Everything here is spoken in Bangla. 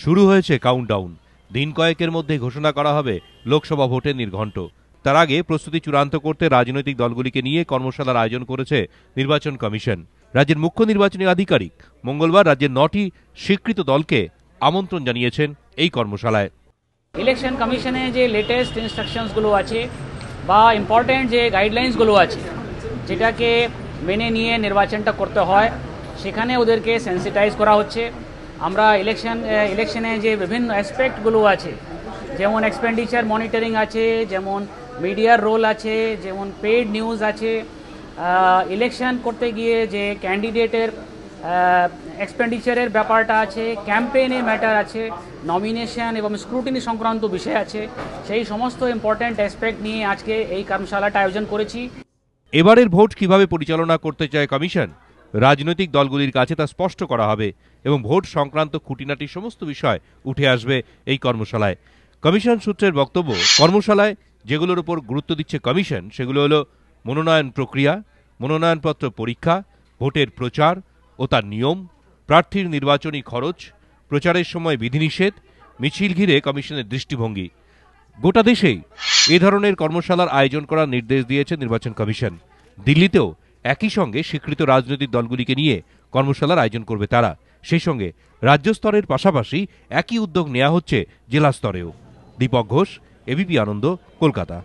শুরু হয়েছে কাউন্টডাউন। দিন কয়েকের মধ্যে ঘোষণা করা হবে লোকসভা ভোটের নির্ঘণ্ট। তার আগে প্রস্তুতি চূড়ান্ত করতে রাজনৈতিক দলগুলিকে নিয়ে কর্মশালার আয়োজন করেছে নির্বাচন কমিশন। রাজ্যের মুখ্য নির্বাচনী আধিকারিক মঙ্গলবার রাজ্যের 9টি স্বীকৃত দলকে আমন্ত্রণ জানিয়েছেন এই কর্মশালায়। ইলেকশন কমিশনে যে লেটেস্ট ইনস্ট্রাকশনসগুলো আছে বা ইম্পর্টেন্ট যে গাইডলাইন্সগুলো আছে যেটাকে মেনে নিয়ে নির্বাচনটা করতে হয়, সেখানে ওদেরকে সেন্সিটাইজ করা হচ্ছে। আমরা ইলেকশনে যে বিভিন্ন অ্যাসপেক্টগুলো আছে, যেমন এক্সপেন্ডিচার মনিটরিং আছে, যেমন মিডিয়ার রোল আছে, যেমন পেইড নিউজ আছে, ইলেকশন করতে গিয়ে যে ক্যান্ডিডেটের এক্সপেন্ডিচারের ব্যাপারটা আছে, ক্যাম্পেইনের ম্যাটার আছে, নমিনেশন এবং স্ক্রুটিনি সংক্রান্ত বিষয় আছে, সেই সমস্ত ইম্পর্ট্যান্ট অ্যাসপেক্ট নিয়ে আজকে এই কর্মশালাটা আয়োজন করেছি। এবারের ভোট কিভাবে পরিচালনা করতে চায় কমিশন, রাজনৈতিক দলগুলির কাছে তা স্পষ্ট করা হবে এবং ভোট সংক্রান্ত খুঁটিনাটি সমস্ত বিষয় উঠে আসবে এই কর্মশালায়। কমিশন সূত্রের বক্তব্য, কর্মশালায় যেগুলোর উপর গুরুত্ব দিচ্ছে কমিশন সেগুলো হলো মনোনয়ন প্রক্রিয়া, মনোনয়নপত্র পরীক্ষা, ভোটের প্রচার ও তার নিয়ম, প্রার্থীর নির্বাচনী খরচ, প্রচারের সময় বিধিনিষেধ, মিছিল ঘিরে কমিশনের দৃষ্টিভঙ্গি। গোটা দেশেই এ ধরনের কর্মশালার আয়োজন করার নির্দেশ দিয়েছে নির্বাচন কমিশন। দিল্লিতেও একই সঙ্গে স্বীকৃত রাজনৈতিক দলগুলিকে নিয়ে কর্মশালার আয়োজন করবে তারা। সেই সঙ্গে রাজ্য স্তরের পাশাপাশি একই উদ্যোগ নেওয়া হচ্ছে জেলা স্তরেও। দীপক ঘোষ, এবিপি আনন্দ, কলকাতা।